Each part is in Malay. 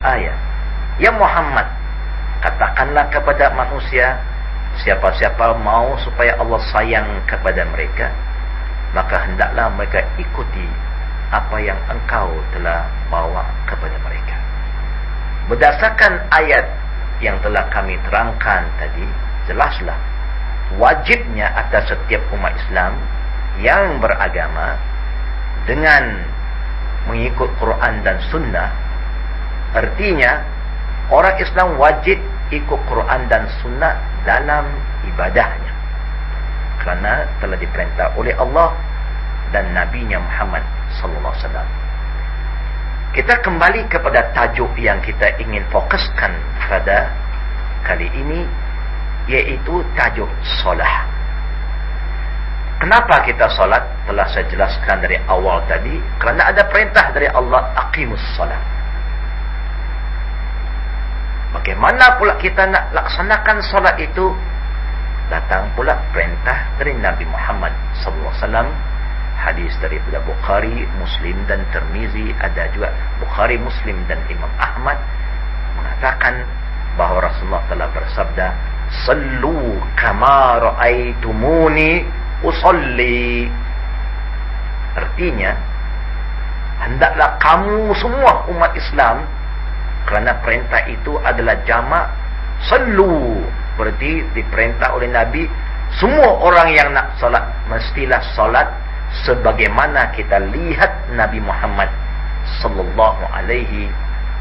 ayat. Ya Muhammad, katakanlah kepada manusia, siapa-siapa mau supaya Allah sayang kepada mereka, maka hendaklah mereka ikuti apa yang engkau telah bawa kepada mereka. Berdasarkan ayat yang telah kami terangkan tadi, jelaslah wajibnya atas setiap umat Islam yang beragama dengan mengikut Quran dan Sunnah. Artinya orang Islam wajib ikut Quran dan Sunnah dalam ibadahnya, kerana telah diperintah oleh Allah dan Nabi-Nya Muhammad sallallahu alaihi wasallam. Kita kembali kepada tajuk yang kita ingin fokuskan pada kali ini, iaitu tajuk solat. Kenapa kita solat? Telah saya jelaskan dari awal tadi, kerana ada perintah dari Allah, aqimus solat. Bagaimana pula kita nak laksanakan solat itu? Datang pula perintah dari Nabi Muhammad sallallahu alaihi wasallam. Hadis daripada Bukhari, Muslim dan Tirmizi, ada juga Bukhari, Muslim dan Imam Ahmad, mengatakan bahawa Rasulullah telah bersabda, "Sallu kama ra'aitumuni usalli." Artinya, hendaklah kamu semua umat Islam, kerana perintah itu adalah jamak sallu, berarti diperintah oleh Nabi, semua orang yang nak solat mestilah solat sebagaimana kita lihat Nabi Muhammad sallallahu alaihi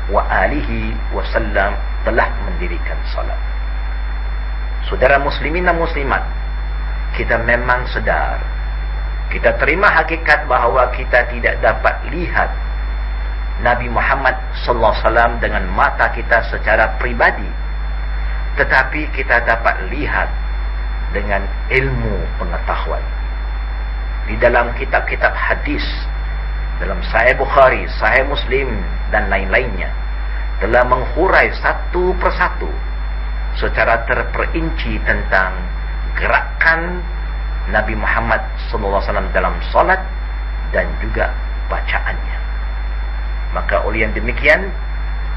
wa alihi wasallam telah mendirikan salat. Saudara muslimin dan muslimat, kita memang sedar, kita terima hakikat bahawa kita tidak dapat lihat Nabi Muhammad sallallahu alaihi wasallam dengan mata kita secara pribadi, tetapi kita dapat lihat dengan ilmu pengetahuan. Di dalam kitab-kitab hadis, dalam Sahih Bukhari, Sahih Muslim dan lain-lainnya, telah menghurai satu persatu secara terperinci tentang gerakan Nabi Muhammad SAW dalam salat dan juga bacaannya. Maka oleh yang demikian,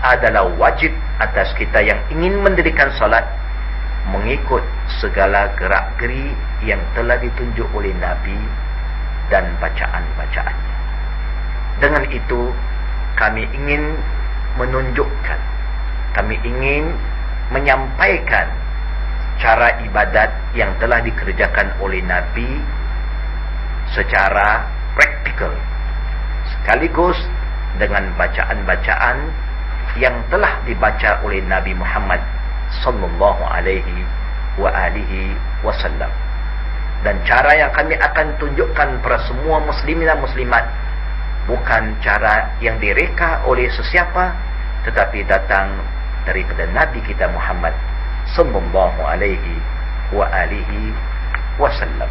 adalah wajib atas kita yang ingin mendirikan salat mengikut segala gerak-geri yang telah ditunjuk oleh Nabi dan bacaan-bacaannya. Dengan itu, kami ingin menunjukkan, kami ingin menyampaikan cara ibadat yang telah dikerjakan oleh Nabi secara praktikal, sekaligus dengan bacaan-bacaan yang telah dibaca oleh Nabi Muhammad sallallahu alaihi wa alihi wasallam. Dan cara yang kami akan tunjukkan kepada semua muslimin dan muslimat bukan cara yang direka oleh sesiapa, tetapi datang daripada Nabi kita Muhammad sallallahu alaihi wa alihi wasallam.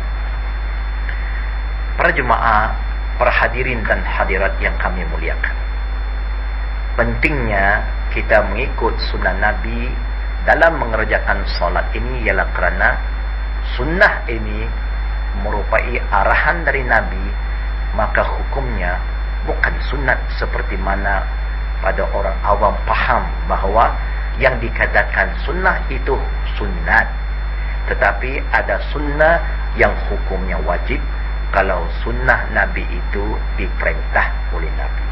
Para jemaah, para hadirin dan hadirat yang kami muliakan, pentingnya kita mengikut sunnah Nabi dalam mengerjakan solat ini ialah kerana sunnah ini merupai arahan dari Nabi, maka hukumnya bukan sunat seperti mana pada orang awam faham bahawa yang dikatakan sunnah itu sunat. Tetapi ada sunnah yang hukumnya wajib kalau sunnah Nabi itu diperintah oleh Nabi.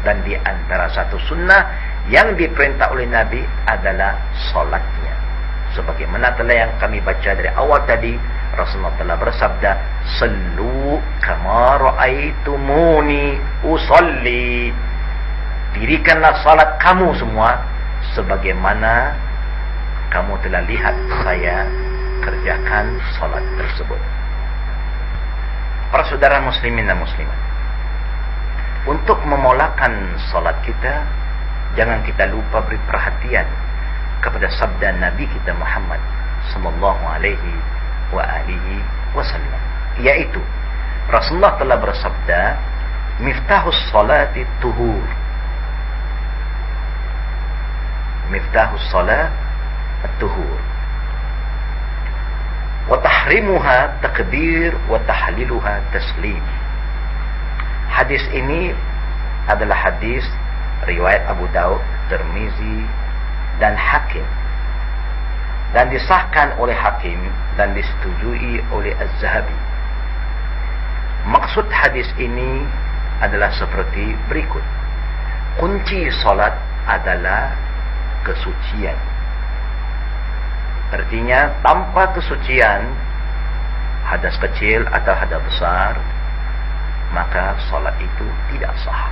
Dan di antara satu sunnah yang diperintah oleh Nabi adalah solatnya. Sebagaimana telah yang kami baca dari awal tadi, Rasulullah telah bersabda, "Sallu kama ra'aitumuni usalli." Dirikanlah salat kamu semua sebagaimana kamu telah lihat saya kerjakan salat tersebut. Para saudara muslimin dan muslimat, untuk memulakan salat kita, jangan kita lupa beri perhatian kepada sabda Nabi kita Muhammad sallallahu alaihi wa alihi wasallam, yaitu Rasulullah telah bersabda, "Miftahus salati tuhur." Miftahus salat at-tuhur. Wa tahrimuha takbir wa tahliluha taslim. Hadis ini adalah hadis riwayat Abu Daud Tirmizi, dan Hakim, dan disahkan oleh Hakim dan disetujui oleh Az-Zahabi. Maksud hadis ini adalah seperti berikut. Kunci salat adalah kesucian. Artinya tanpa kesucian, hadas kecil atau hadas besar, maka salat itu tidak sah.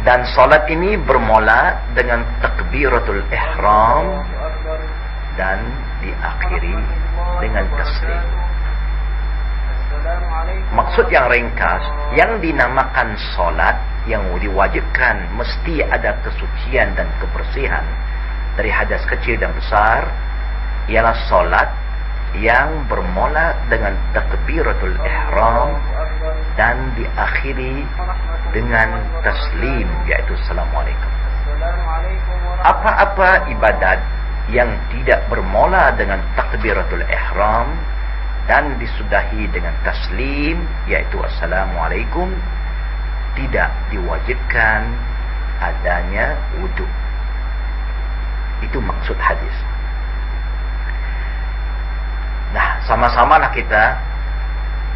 Dan salat ini bermula dengan takbiratul ihram dan diakhiri dengan taslim. Maksud yang ringkas, yang dinamakan salat yang diwajibkan mesti ada kesucian dan kebersihan dari hadas kecil dan besar, ialah salat yang bermula dengan takbiratul ihram dan diakhiri dengan taslim, yaitu assalamualaikum. Apa-apa ibadat yang tidak bermula dengan takbiratul ihram dan disudahi dengan taslim, yaitu assalamualaikum, tidak diwajibkan adanya wudhu. Itu maksud hadis. Nah, sama-samalah kita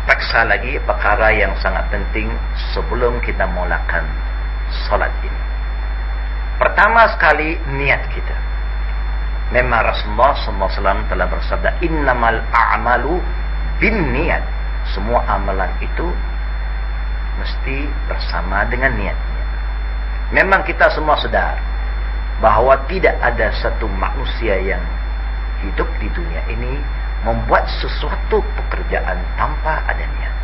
periksa lagi perkara yang sangat penting sebelum kita mulakan salat ini. Pertama sekali, niat kita. Memang Rasulullah SAW telah bersabda, innamal a'malu bin niat. Semua amalan itu mesti bersama dengan niatnya. Memang kita semua sadar bahawa tidak ada satu manusia yang hidup di dunia ini membuat sesuatu pekerjaan tanpa ada niat,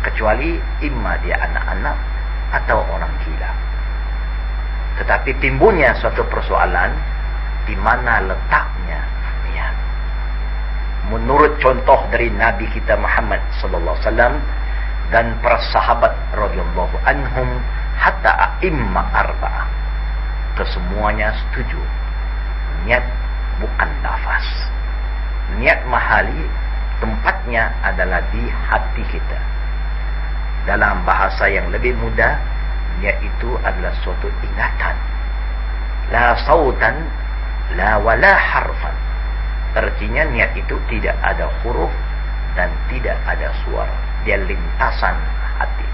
kecuali imma dia anak-anak atau orang gila. Tetapi timbulnya suatu persoalan, di mana letaknya niat. Menurut contoh dari Nabi kita Muhammad sallallahu alaihi wasallam dan para sahabat radhiyallahu anhum hatta a'imma arba'ah, kesemuanya setuju niat bukan lafaz. Niat mahali tempatnya adalah di hati kita. Dalam bahasa yang lebih mudah, niat itu adalah suatu ingatan. La sautan, la wala harfan. Artinya niat itu tidak ada huruf dan tidak ada suara. Dia lintasan hati.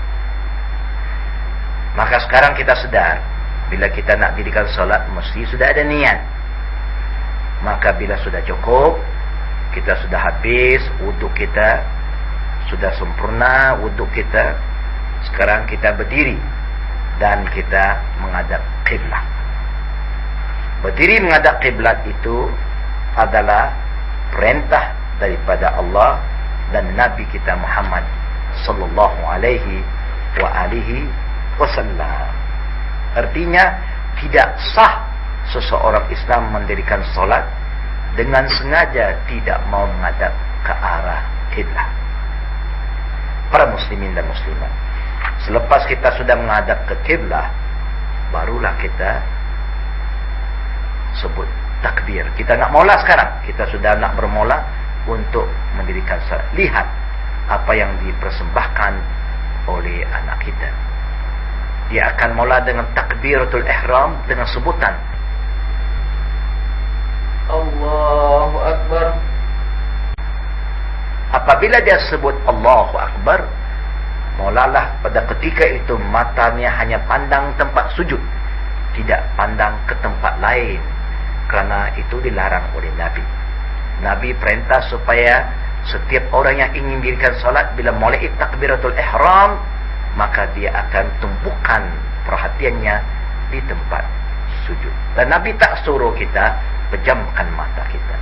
Maka sekarang kita sedar, bila kita nak dirikan solat, mesti sudah ada niat. Maka bila sudah cukup, kita sudah habis wudhu kita, sudah sempurna wudhu kita, sekarang kita berdiri dan kita menghadap kiblat. Berdiri menghadap kiblat itu adalah perintah daripada Allah dan Nabi kita Muhammad sallallahu alaihi wasallam. Artinya tidak sah seseorang Islam mendirikan solat dengan sengaja tidak mau menghadap ke arah kiblat. Para muslimin dan muslimat, selepas kita sudah menghadap ke kiblat, barulah kita sebut takbir. Kita nak mula sekarang, kita sudah nak bermula untuk mendirikan salat. Lihat apa yang dipersembahkan oleh anak kita. Dia akan mula dengan takbiratul ihram dengan sebutan Allahu Akbar. Apabila dia sebut Allahu Akbar, mulalah pada ketika itu matanya hanya pandang tempat sujud, tidak pandang ke tempat lain, kerana itu dilarang oleh Nabi. Nabi perintah supaya setiap orang yang ingin dirikan salat, bila mulai takbiratul ihram, maka dia akan tumpukan perhatiannya di tempat sujud. Dan Nabi tak suruh kita pejamkan mata kita.